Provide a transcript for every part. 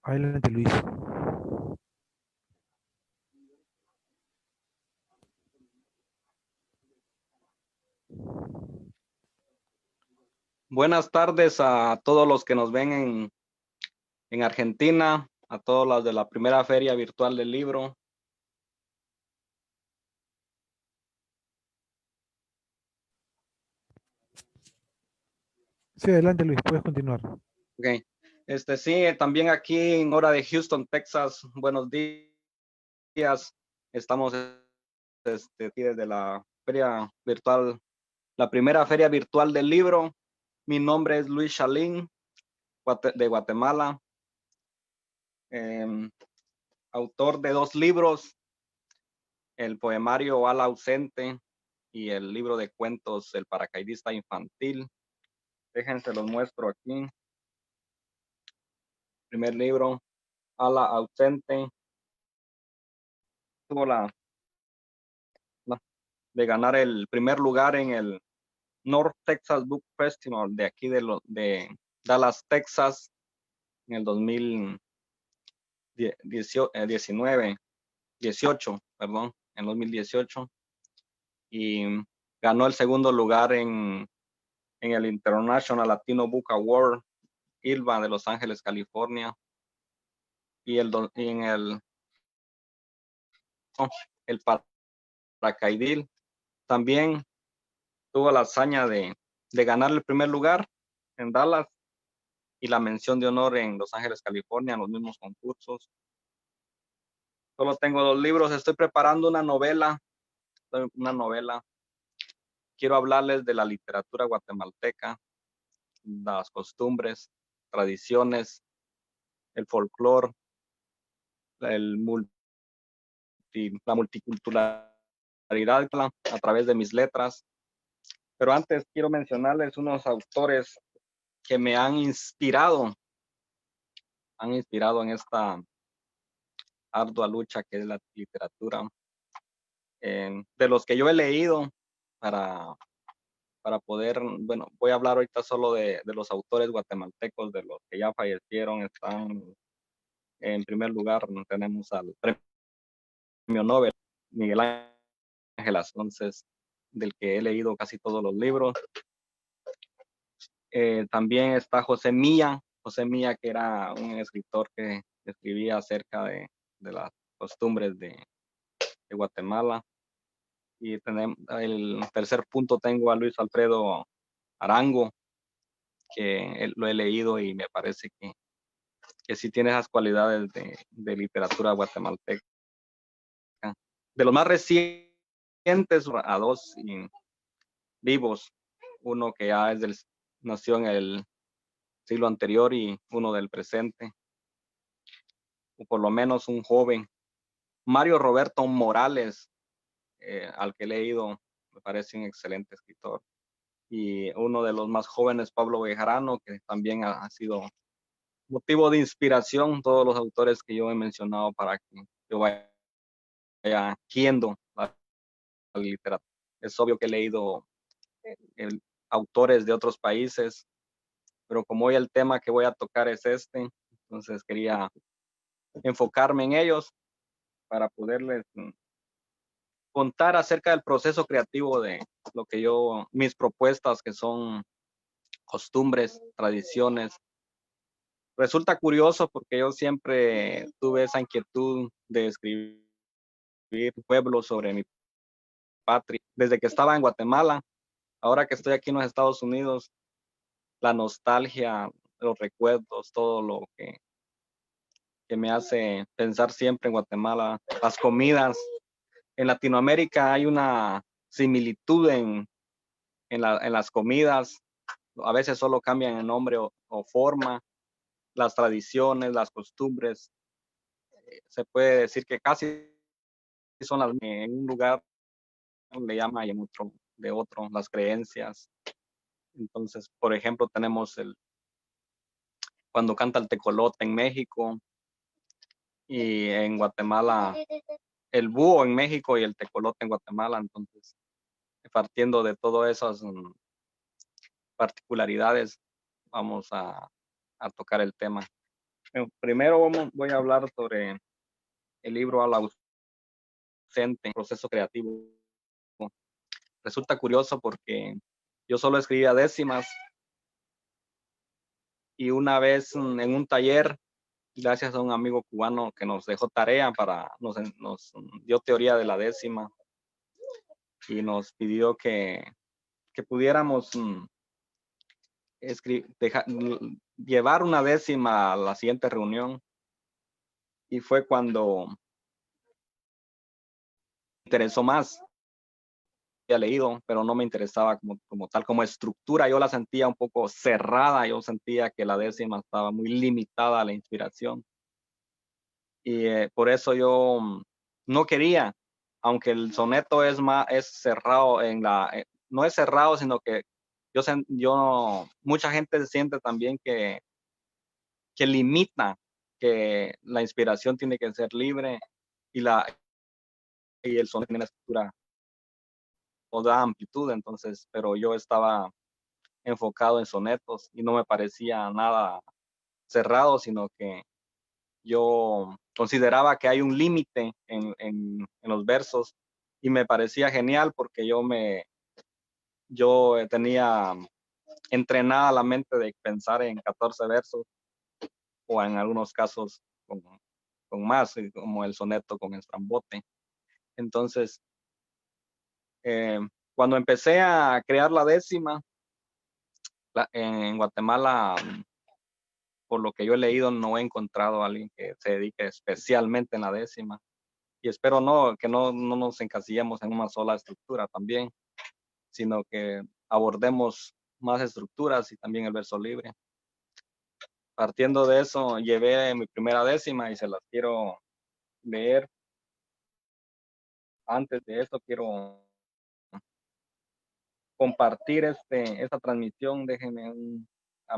Adelante, Luis. Buenas tardes a todos los que nos ven en Argentina, a todos los de la primera feria virtual del libro. Sí, adelante, Luis, puedes continuar. Okay. Sí, también aquí en hora de Houston, Texas. Buenos días. Estamos aquí desde la feria virtual, la primera feria virtual del libro. Mi nombre es Luis Chalín, de Guatemala. Autor de 2 libros, el poemario Ala ausente y el libro de cuentos El paracaidista infantil. Déjense los muestro aquí. Primer libro, Ala ausente. Tuvo la de ganar el primer lugar en el North Texas Book Festival de aquí de Dallas, Texas, en el 2018, perdón, en 2018. Y ganó el segundo lugar en el International Latino Book Award, ILBA de Los Ángeles, California. Y en el paracaidil también tuvo la hazaña de ganar el primer lugar en Dallas y la mención de honor en Los Ángeles, California, en los mismos concursos. Solo tengo 2 libros, estoy preparando una novela. Quiero hablarles de la literatura guatemalteca, las costumbres, tradiciones, el folclore, la multiculturalidad a través de mis letras. Pero antes quiero mencionarles unos autores que me han inspirado en esta ardua lucha que es la literatura. De los que yo he leído para poder, bueno, voy a hablar ahorita solo de los autores guatemaltecos, de los que ya fallecieron. Están en primer lugar, tenemos al premio Nobel, Miguel Ángel Asunces, del que he leído casi todos los libros. También está José Milla, que era un escritor que escribía acerca de las costumbres de Guatemala. Y tenemos el tercer punto, tengo a Luis Alfredo Arango, que lo he leído y me parece que sí tiene esas cualidades de literatura guatemalteca. De los más recientes, a 2 vivos, uno que ya nació en el siglo anterior y uno del presente, o por lo menos un joven. Mario Roberto Morales, al que he leído, me parece un excelente escritor. Y uno de los más jóvenes, Pablo Bejarano, que también ha sido motivo de inspiración, todos los autores que yo he mencionado para que yo vaya viendo la literatura. Es obvio que he leído autores de otros países, pero como hoy el tema que voy a tocar es entonces quería enfocarme en ellos para poderles contar acerca del proceso creativo de lo que mis propuestas, que son costumbres, tradiciones. Resulta curioso porque yo siempre tuve esa inquietud de escribir pueblos sobre mi patria. Desde que estaba en Guatemala, ahora que estoy aquí en los Estados Unidos, la nostalgia, los recuerdos, todo lo que me hace pensar siempre en Guatemala, las comidas. En Latinoamérica hay una similitud en las comidas, a veces solo cambian el nombre o forma, las tradiciones, las costumbres. Se puede decir que casi son las en un lugar le llama y en otro de otro, las creencias. Entonces, por ejemplo, tenemos cuando canta el tecolote en México, y en Guatemala el búho en México y el tecolote en Guatemala. Entonces, partiendo de todas esas particularidades, vamos a tocar el tema. Primero voy a hablar sobre el libro Al ausente, proceso creativo. Resulta curioso porque yo solo escribía décimas y una vez en un taller, gracias a un amigo cubano que nos dejó tarea nos dio teoría de la décima y nos pidió que pudiéramos llevar una décima a la siguiente reunión, y fue cuando me interesó más. Había leído, pero no me interesaba como tal, como estructura. Yo la sentía un poco cerrada, yo sentía que la décima estaba muy limitada a la inspiración. Y por eso yo no quería, aunque el soneto es cerrado no es cerrado, sino que mucha gente siente también que limita, que la inspiración tiene que ser libre y el soneto tiene una estructura o da amplitud. Entonces, pero yo estaba enfocado en sonetos y no me parecía nada cerrado, sino que yo consideraba que hay un límite en los versos, y me parecía genial porque yo tenía entrenada la mente de pensar en 14 versos, o en algunos casos con más, como el soneto con estrambote. Entonces, cuando empecé a crear la décima, en Guatemala, por lo que yo he leído, no he encontrado a alguien que se dedique especialmente en la décima. Y espero que no nos encasillemos en una sola estructura también, sino que abordemos más estructuras y también el verso libre. Partiendo de eso, llevé mi primera décima y se las quiero leer. Antes de eso, quiero compartir esta transmisión. Déjenme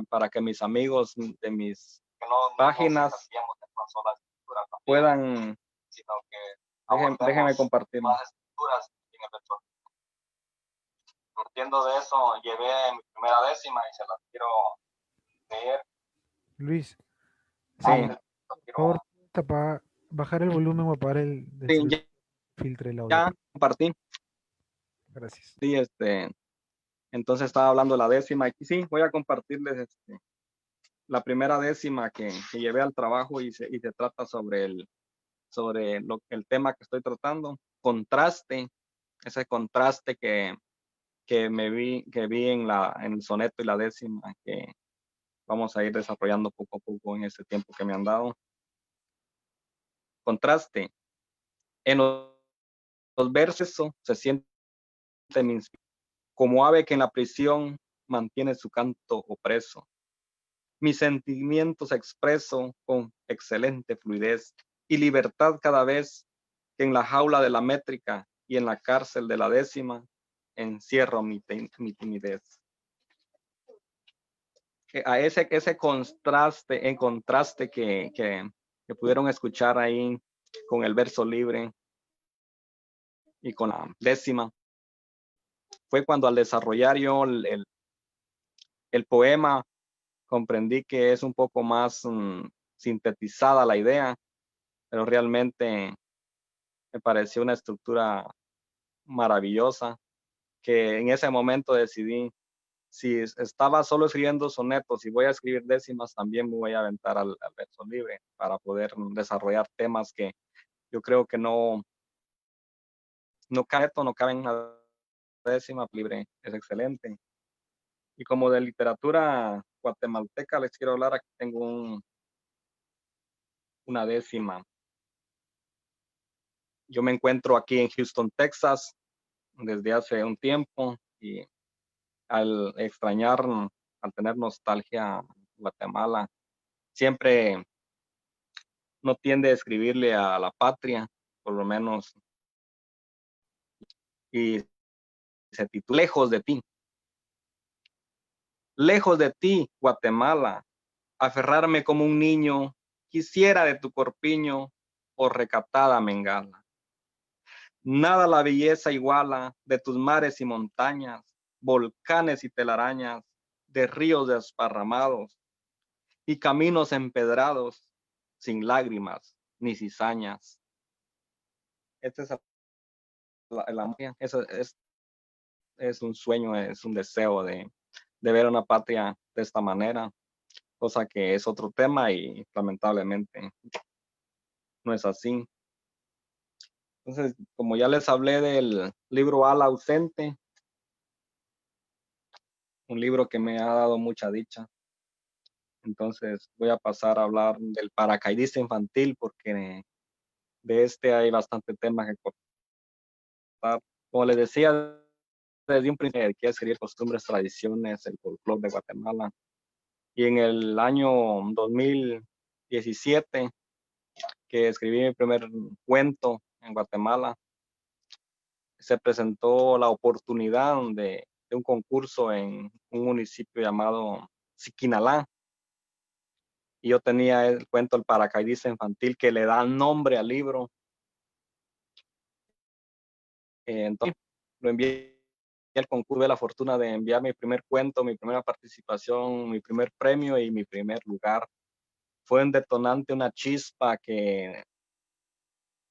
para que mis amigos de mis páginas puedan, déjenme compartir. Partiendo de eso, llevé mi primera décima y se las quiero leer. Luis, Sí, por favor, bajar el volumen o apagar el sí, filtro del audio. ya compartí. Gracias. Sí, entonces estaba hablando de la décima y sí, voy a compartirles la primera décima que llevé al trabajo, y se trata sobre el tema que estoy tratando, contraste, ese contraste que vi en el soneto y la décima, que vamos a ir desarrollando poco a poco en ese tiempo que me han dado. Contraste. En los versos se siente como ave que en la prisión mantiene su canto opreso. Mis sentimientos expreso con excelente fluidez y libertad cada vez que en la jaula de la métrica y en la cárcel de la décima encierro mi timidez. A ese contraste que pudieron escuchar ahí con el verso libre y con la décima, fue cuando, al desarrollar yo el poema, comprendí que es un poco más sintetizada la idea, pero realmente me pareció una estructura maravillosa, que en ese momento decidí, si estaba solo escribiendo sonetos y voy a escribir décimas, también me voy a aventar al verso libre para poder desarrollar temas que yo creo que no caben en la décima. Libre es excelente. Y como de literatura guatemalteca les quiero hablar. Aquí tengo una décima. Yo me encuentro aquí en Houston, Texas, desde hace un tiempo, y al tener nostalgia a Guatemala, siempre no tiende a escribirle a la patria, por lo menos, y se titula Lejos de ti, Guatemala, aferrarme como un niño, quisiera de tu corpiño, o recatada Mengala. Nada la belleza iguala de tus mares y montañas, volcanes y telarañas, de ríos desparramados, y caminos empedrados, sin lágrimas ni cizañas. Este es eso es un sueño, es un deseo de ver una patria de esta manera, cosa que es otro tema y lamentablemente no es así. Entonces, como ya les hablé del libro Ala ausente, un libro que me ha dado mucha dicha. Entonces voy a pasar a hablar del paracaidista infantil porque de este hay bastante tema que cortar. Como les decía, desde un principio quiero escribir costumbres, tradiciones, el folclore de Guatemala. Y en el año 2017, que escribí mi primer cuento en Guatemala, se presentó la oportunidad de un concurso en un municipio llamado Siquinalá. Y yo tenía el cuento El paracaidista infantil que le da nombre al libro. Entonces lo envié al concurso, tuve la fortuna de enviar mi primer cuento, mi primera participación, mi primer premio y mi primer lugar. Fue un detonante, una chispa que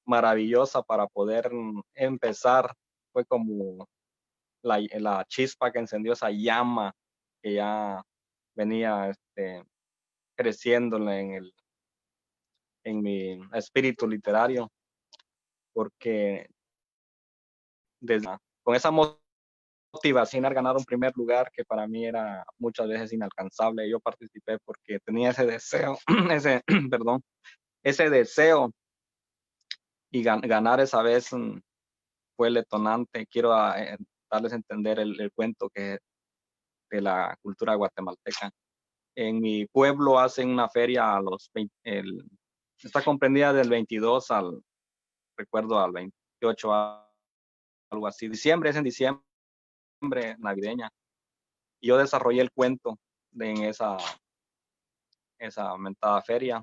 maravillosa para poder empezar. Fue como la chispa que encendió esa llama que ya venía creciendo en mi espíritu literario, porque con esa motivación a ganar un primer lugar que para mí era muchas veces inalcanzable, yo participé porque tenía ese deseo, perdón, ese deseo, y ganar esa vez fue el detonante. Quiero darles a entender el cuento que de la cultura guatemalteca. En mi pueblo hacen una feria está comprendida del 22 recuerdo, al 28, algo así. Diciembre, es en diciembre, navideña. Y yo desarrollé el cuento en esa mentada feria.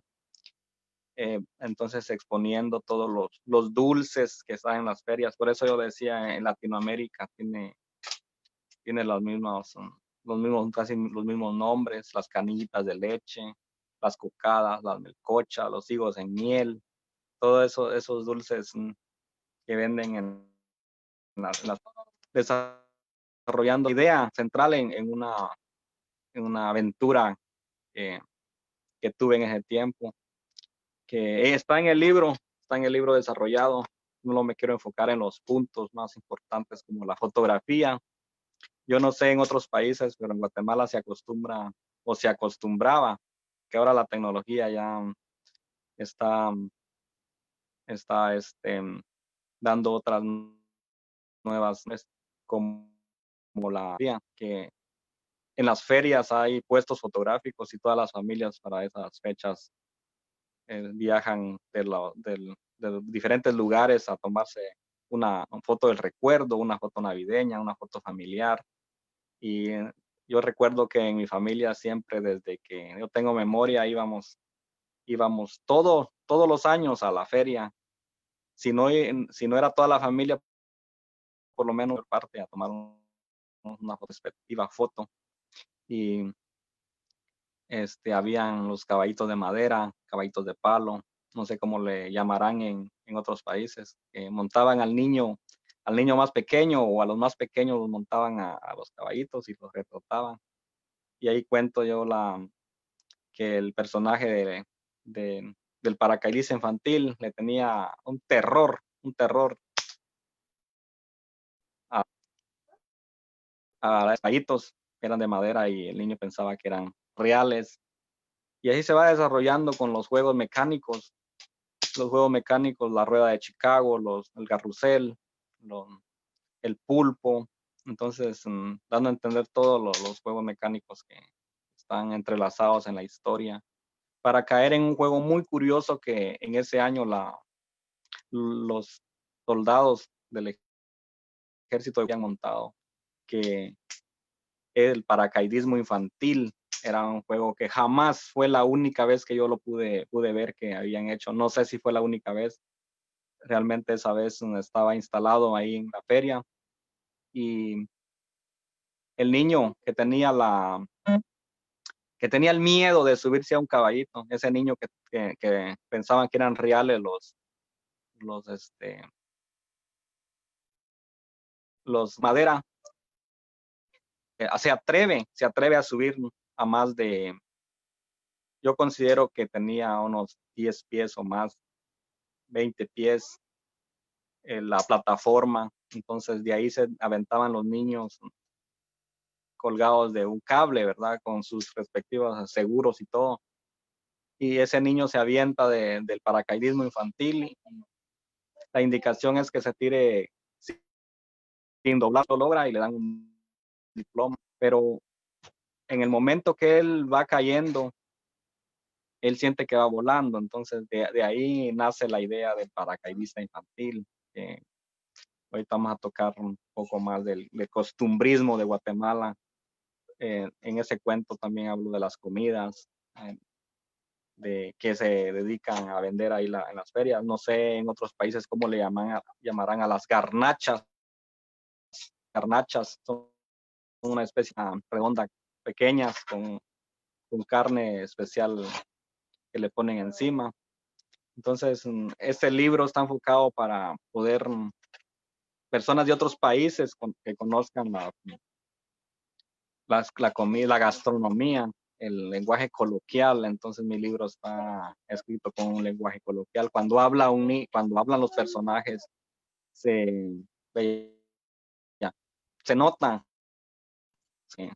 Entonces exponiendo todos los dulces que están en las ferias. Por eso yo decía, en Latinoamérica tiene casi los mismos nombres, las canillitas de leche, las cocadas, las melcochas, los higos en miel, todos esos dulces que venden las desarrollando idea central en una aventura que, que tuve en ese tiempo, que está en el libro desarrollado. No me quiero enfocar en los puntos más importantes como la fotografía. Yo no sé en otros países, pero en Guatemala se acostumbra o se acostumbraba que ahora la tecnología ya está, está dando otras nuevas, como la que en las ferias hay puestos fotográficos y todas las familias para esas fechas viajan de diferentes lugares a tomarse una foto del recuerdo, una foto navideña, una foto familiar. Y yo recuerdo que en mi familia siempre, desde que yo tengo memoria, íbamos todos los años a la feria. Si no era toda la familia, por lo menos parte a tomar una respectiva foto. Y habían los caballitos de madera, caballitos de palo, no sé cómo le llamarán en otros países, montaban al niño más pequeño o a los más pequeños los montaban a los caballitos y los retrataban. Y ahí cuento yo que el personaje del paracaidista infantil le tenía un terror a, a los caballitos que eran de madera y el niño pensaba que eran reales. Y así se va desarrollando con los juegos mecánicos, la rueda de Chicago, el carrusel, el pulpo. Entonces, dando a entender todos los juegos mecánicos que están entrelazados en la historia, para caer en un juego muy curioso que en ese año los soldados del ejército habían montado, que el paracaidismo infantil. Era un juego que jamás fue la única vez que yo lo pude ver que habían hecho. No sé si fue la única vez. Realmente esa vez estaba instalado ahí en la feria y el niño que tenía que tenía el miedo de subirse a un caballito, ese niño que pensaban que eran reales los madera, se atreve a subir a más de, yo considero que tenía unos 10 pies o más, 20 pies en la plataforma. Entonces de ahí se aventaban los niños colgados de un cable, ¿verdad? Con sus respectivos seguros y todo. Y ese niño se avienta del paracaidismo infantil. La indicación es que se tire sin doblar, lo logra y le dan un diploma. Pero en el momento que él va cayendo, él siente que va volando. Entonces de ahí nace la idea del paracaidista infantil. Ahorita vamos a tocar un poco más del costumbrismo de Guatemala. En ese cuento también hablo de las comidas, de que se dedican a vender ahí en las ferias. No sé en otros países cómo le llamarán a las garnachas. Garnachas son una especie redonda, pequeñas, con carne especial que le ponen encima. Entonces, este libro está enfocado para poder personas de otros países que conozcan la comida, la gastronomía, el lenguaje coloquial. Entonces mi libro está escrito con un lenguaje coloquial. Cuando hablan los personajes, se, se nota. Sí.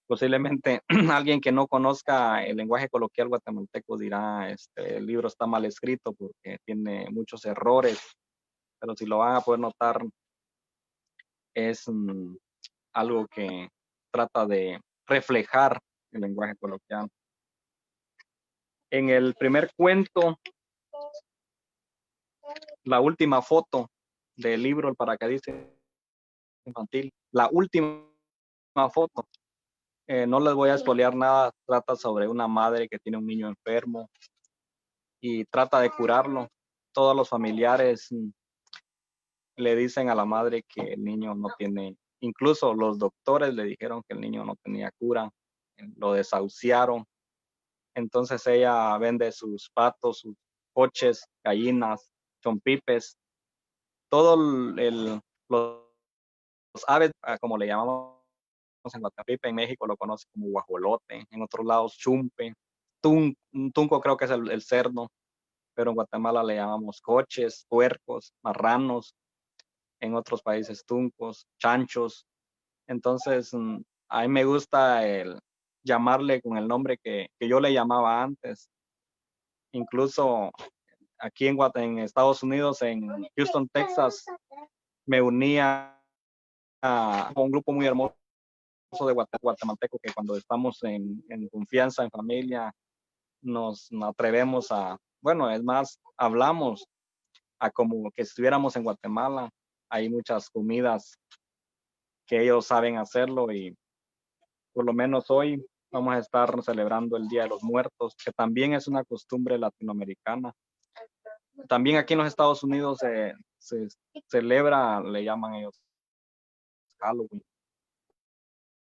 Posiblemente alguien que no conozca el lenguaje coloquial guatemalteco dirá, el libro está mal escrito porque tiene muchos errores, pero si lo van a poder notar, es algo que trata de reflejar el lenguaje coloquial. En el primer cuento, la última foto del libro El paracaidista infantil, la última foto, no les voy a spoilear nada, trata sobre una madre que tiene un niño enfermo y trata de curarlo. Todos los familiares le dicen a la madre que el niño no tiene, incluso los doctores le dijeron que el niño no tenía cura, lo desahuciaron. Entonces ella vende sus patos, sus coches, gallinas, chompipes, todo los aves, como le llamamos en Guatapipe, en México lo conoce como guajolote, en otros lados chumpe, tunco creo que es el cerdo, pero en Guatemala le llamamos coches, puercos, marranos, en otros países tuncos, chanchos. Entonces, a mí me gusta llamarle con el nombre que yo le llamaba antes. Incluso aquí en Estados Unidos, en Houston, Texas, me unía a un grupo muy hermoso de guatemaltecos que cuando estamos en confianza, en familia, nos atrevemos bueno, es más, hablamos a como que estuviéramos en Guatemala. Hay muchas comidas que ellos saben hacerlo y por lo menos hoy vamos a estar celebrando el Día de los Muertos, que también es una costumbre latinoamericana. También aquí en los Estados Unidos se celebra, le llaman ellos Halloween.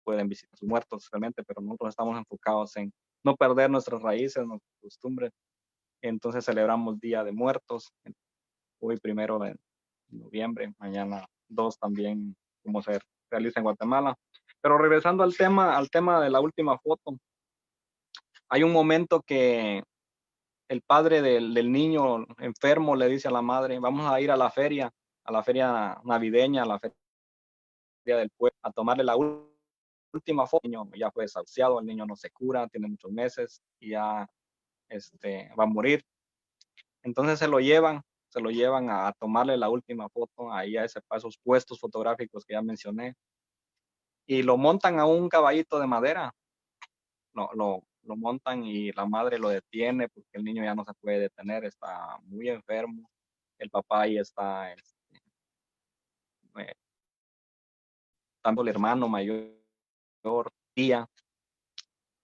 Pueden visitar sus muertos realmente, pero nosotros estamos enfocados en no perder nuestras raíces, nuestras costumbres. Entonces celebramos Día de Muertos, hoy 1 de noviembre, mañana 2 también, como se realiza en Guatemala. Pero regresando al tema de la última foto, hay un momento que el padre del niño enfermo le dice a la madre, vamos a ir a la feria navideña, a la feria del pueblo, a tomarle la última foto. El niño ya fue desahuciado, el niño no se cura, tiene muchos meses y ya va a morir. Entonces se lo llevan a tomarle la última foto ahí a esos puestos fotográficos que ya mencioné y lo montan a un caballito de madera, lo montan y la madre lo detiene porque el niño ya no se puede detener, está muy enfermo, el papá ahí está, tanto el hermano mayor, tía,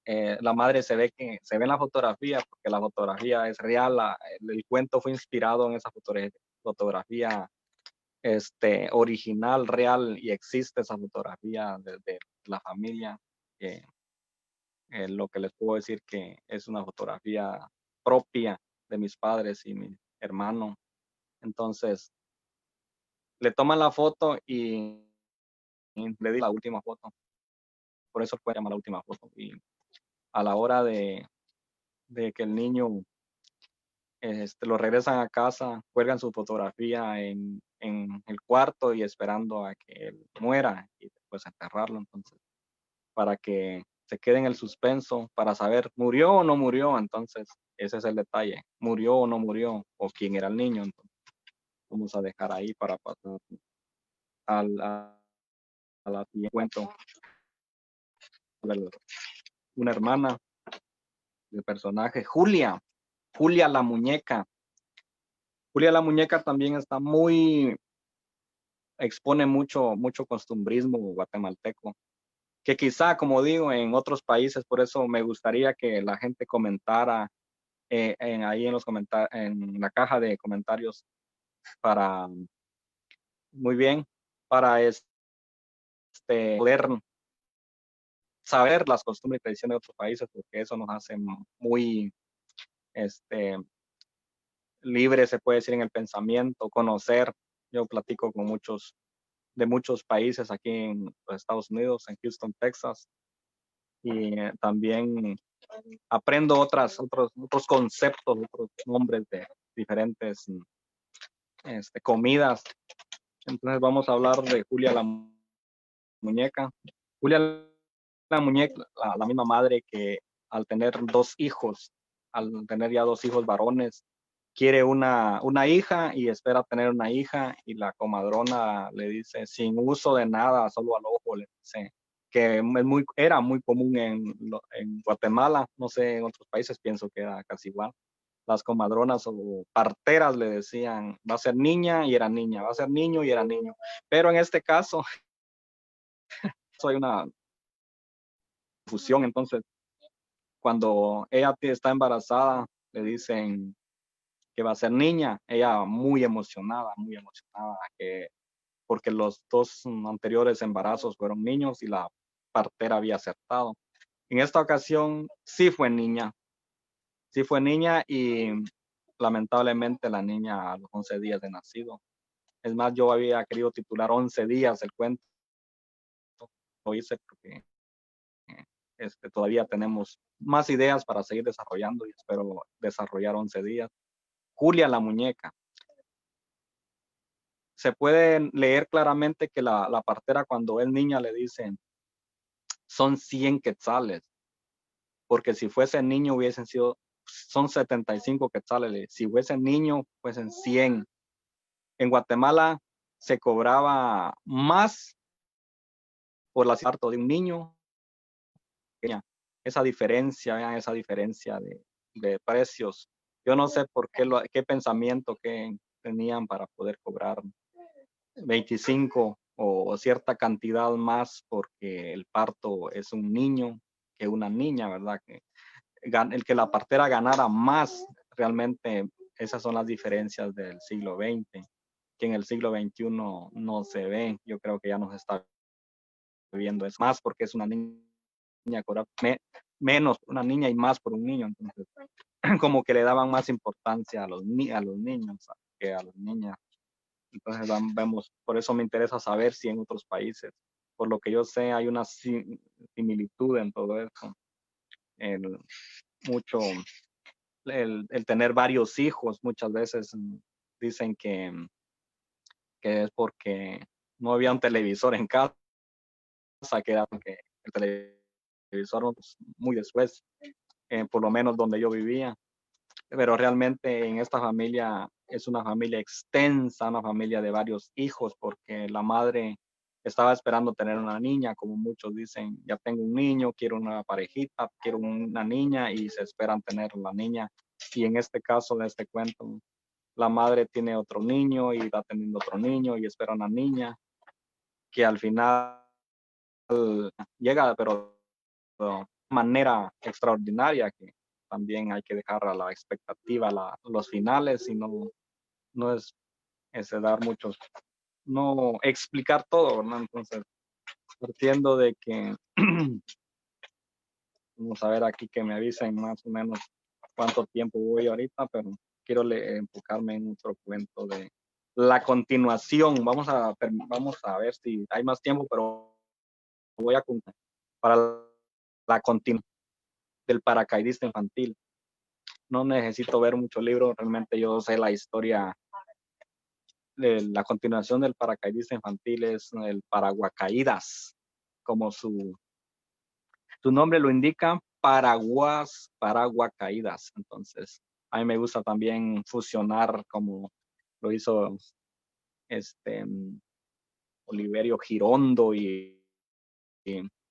la madre se ve en la fotografía, porque la fotografía es real, el cuento fue inspirado en esa fotografía original, real, y existe esa fotografía de la familia. Lo que les puedo decir que es una fotografía propia de mis padres y mi hermano. Entonces, le toman la foto y le di la última foto. Por eso fue llamar la última foto. Y a la hora de que el niño lo regresan a casa, cuelgan su fotografía en el cuarto y esperando a que él muera y después enterrarlo. Entonces, para que se quede en el suspenso, para saber, ¿murió o no murió? Entonces, ese es el detalle, ¿murió o no murió? ¿O quién era el niño? Entonces, vamos a dejar ahí para pasar a la siguiente cuento. Una hermana del personaje, Julia la muñeca. Julia la muñeca también está expone mucho costumbrismo guatemalteco, que quizá, como digo, en otros países, por eso me gustaría que la gente comentara ahí en la caja de comentarios para, muy bien, para poder saber las costumbres y tradiciones de otros países, porque eso nos hace muy este, libres, se puede decir, en el pensamiento, conocer. Yo platico con de muchos países aquí en los Estados Unidos, en Houston, Texas, y también aprendo otros conceptos, otros nombres de diferentes comidas. Entonces vamos a hablar de Julia la muñeca. Julia la muñeca, la misma madre que al tener al tener ya dos hijos varones, quiere una hija y espera tener una hija, y la comadrona le dice, sin uso de nada, solo al ojo, le dice que era muy común en Guatemala, no sé, en otros países pienso que era casi igual. Las comadronas o parteras le decían, va a ser niña y era niña, va a ser niño y era niño. Pero en este caso, hay una fusión. Entonces, cuando ella está embarazada, le dicen que va a ser niña, ella muy emocionada, porque los dos anteriores embarazos fueron niños y la partera había acertado. En esta ocasión sí fue niña y lamentablemente la niña a los 11 días de nacido. Es más, yo había querido titular 11 días el cuento, lo hice porque todavía tenemos más ideas para seguir desarrollando y espero desarrollar 11 días. Julia la muñeca. Se puede leer claramente que la partera, cuando es niña, le dice, son 100 quetzales, porque si fuese niño hubiesen sido, son 75 quetzales. Si fuese niño, fuesen 100. En Guatemala se cobraba más por la parto de un niño. Esa diferencia, vean esa diferencia de precios. Yo no sé por qué pensamiento que tenían para poder cobrar 25 o cierta cantidad más porque el parto es un niño que una niña, ¿verdad? El que la partera ganara más, realmente esas son las diferencias del siglo XX, que en el siglo XXI no se ve. Yo creo que ya nos está viendo es más porque es una niña, cobrar menos una niña y más por un niño. Entonces, como que le daban más importancia a los niños que a las niñas. Entonces vemos, por eso me interesa saber si en otros países, por lo que yo sé, hay una similitud en todo eso. El, mucho, el tener varios hijos, muchas veces dicen que es porque no había un televisor en casa, que era porque el televisor muy después, por lo menos donde yo vivía. Pero realmente en esta familia es una familia extensa, una familia de varios hijos, porque la madre estaba esperando tener una niña, como muchos dicen, ya tengo un niño, quiero una parejita, quiero una niña, y se esperan tener la niña. Y en este caso de este cuento, la madre tiene otro niño y va teniendo otro niño y espera una niña, que al final llega, pero de manera extraordinaria, que también hay que dejar a la expectativa los finales y no es dar muchos, no explicar todo, ¿verdad? Entonces, partiendo de que Vamos a ver aquí que me avisen más o menos cuánto tiempo voy ahorita, pero quiero enfocarme en otro cuento de la continuación. Vamos a ver si hay más tiempo, pero voy a contar para la continuación del paracaidista infantil. No necesito ver mucho libro, realmente yo sé la historia de la continuación del paracaidista infantil, es el paraguacaídas, como su nombre lo indica, paraguacaídas. Entonces, a mí me gusta también fusionar como lo hizo este Oliverio Girondo y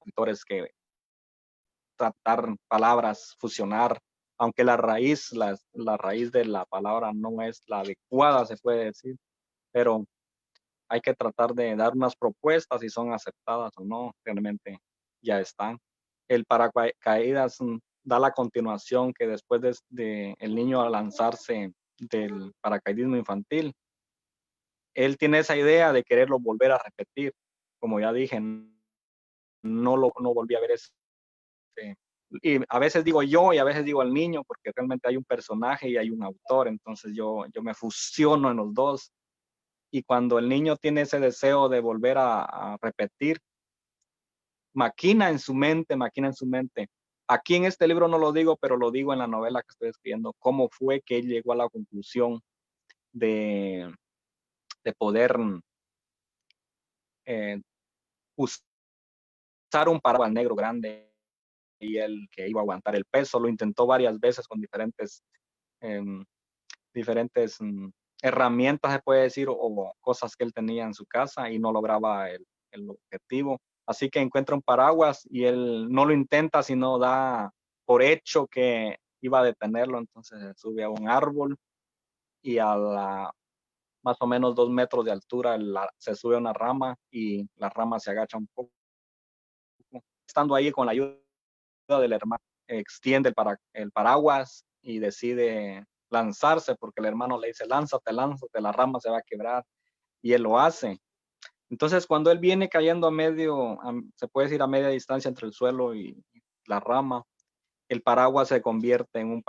autores que tratar palabras, fusionar, aunque la raíz de la palabra no es la adecuada, se puede decir, pero hay que tratar de dar unas propuestas si son aceptadas o no, realmente ya están. El paracaídas da la continuación que después de el niño al lanzarse del paracaidismo infantil, él tiene esa idea de quererlo volver a repetir. Como ya dije, no volví a ver ese. Y a veces digo yo y a veces digo el niño, porque realmente hay un personaje y hay un autor, entonces yo me fusiono en los dos. Y cuando el niño tiene ese deseo de volver a repetir, maquina en su mente. Aquí en este libro no lo digo, pero lo digo en la novela que estoy escribiendo, cómo fue que él llegó a la conclusión de, de poder eh, usar un paraguas negro grande y él que iba a aguantar el peso. Lo intentó varias veces con em, diferentes herramientas, se puede decir, o cosas que él tenía en su casa y no lograba el objetivo. Así que encuentra un paraguas y él no lo intenta, sino da por hecho que iba a detenerlo. Entonces se sube a un árbol y más o menos 2 metros de altura se sube a una rama y la rama se agacha un poco. Estando ahí con la ayuda del hermano, extiende el paraguas y decide lanzarse porque el hermano le dice, lánzate, la rama se va a quebrar, y él lo hace. Entonces, cuando él viene cayendo se puede decir a media distancia entre el suelo y la rama, el paraguas se convierte en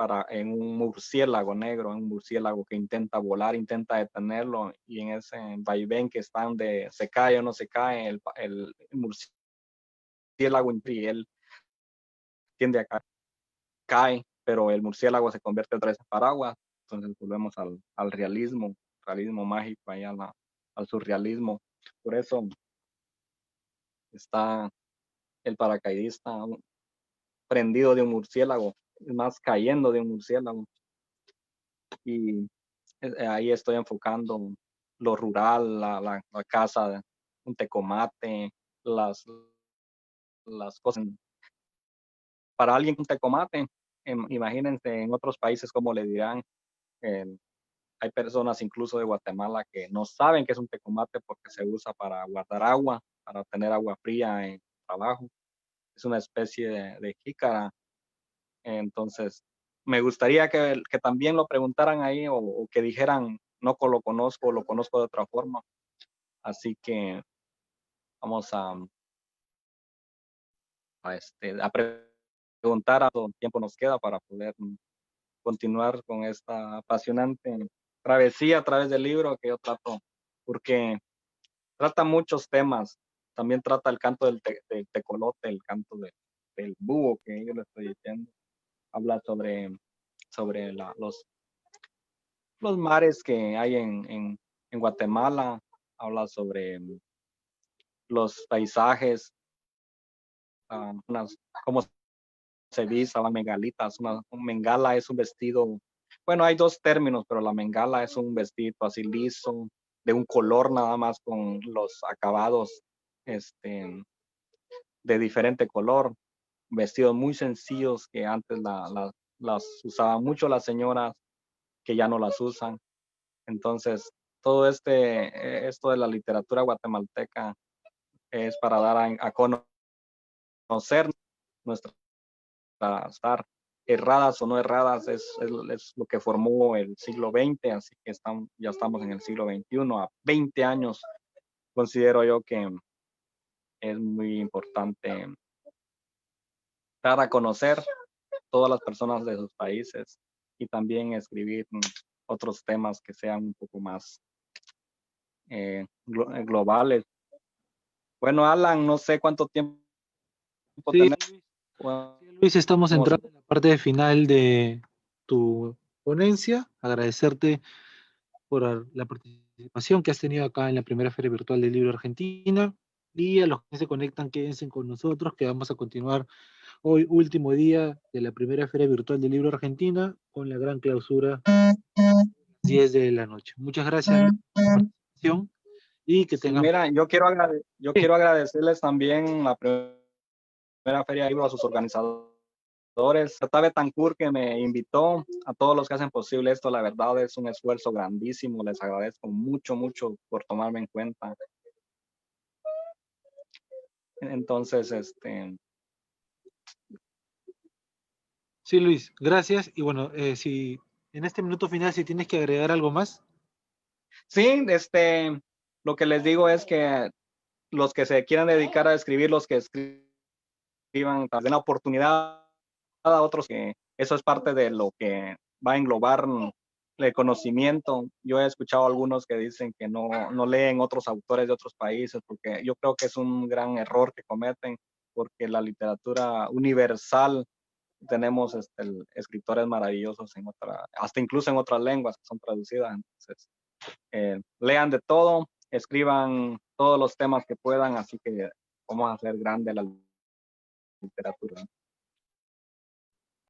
un murciélago negro, un murciélago que intenta volar, intenta detenerlo, y en ese vaivén que está donde se cae o no se cae, el murciélago y él tiende a cae, pero el murciélago se convierte otra vez en paraguas. Entonces volvemos al realismo mágico, ahí al surrealismo. Por eso está el paracaidista prendido de un murciélago, más cayendo de un murciélago. Y ahí estoy enfocando lo rural, la casa, un tecomate, las, las cosas. Para alguien un tecomate, imagínense en otros países cómo le dirán. eh, Hay personas incluso de Guatemala que no saben qué es un tecomate porque se usa para guardar agua, para tener agua fría en trabajo. Es una especie de jícara. Entonces, me gustaría que también lo preguntaran ahí o que dijeran, no lo conozco, lo conozco de otra forma. Así que vamos a preguntar a todo tiempo nos queda para poder continuar con esta apasionante travesía a través del libro que yo trato, porque trata muchos temas. También trata el canto del tecolote, el canto del búho que yo le estoy diciendo. Habla sobre los mares que hay en Guatemala. Habla sobre los paisajes, cómo se vista las mengalitas. Un mengala es un vestido, bueno, hay dos términos, pero la mengala es un vestido así liso, de un color nada más con los acabados de diferente color, vestidos muy sencillos que antes las usaban mucho las señoras, que ya no las usan. Entonces, todo esto de la literatura guatemalteca es para dar a conocer nuestras, estar erradas o no erradas, es lo que formó el siglo XX, así que ya estamos en el siglo XXI, a 20 años. Considero yo que es muy importante dar a conocer todas las personas de sus países y también escribir otros temas que sean un poco más globales. Bueno, Alan, no sé cuánto tiempo Sí, Luis, estamos tenemos. entrando en la parte final de tu ponencia. Agradecerte por la participación que has tenido acá en la primera Feria Virtual del Libro Argentina. Y a los que se conectan, quédense con nosotros, que vamos a continuar hoy, último día de la primera Feria Virtual del Libro Argentina, con la gran clausura a las 10 de la noche. Muchas gracias Luis, por tu participación y que Sí, tengan... mira, yo quiero agradecerles también la primera Feria de Libro a sus organizadores, a Betancourt, que me invitó, a todos los que hacen posible esto. La verdad es un esfuerzo grandísimo, les agradezco mucho, mucho por tomarme en cuenta. Entonces, Sí, Luis, gracias. Y bueno, si en este minuto final, si tienes que agregar algo más. sí, lo que les digo es que los que se quieran dedicar a escribir, los que escriban, den la oportunidad a otros, que eso es parte de lo que va a englobar el conocimiento. Yo he escuchado a algunos que dicen que no leen otros autores de otros países, porque yo creo que es un gran error que cometen, porque la literatura universal tenemos escritores maravillosos hasta incluso en otras lenguas que son traducidas. Entonces, lean de todo, escriban todos los temas que puedan, así que vamos a hacer grande la literatura.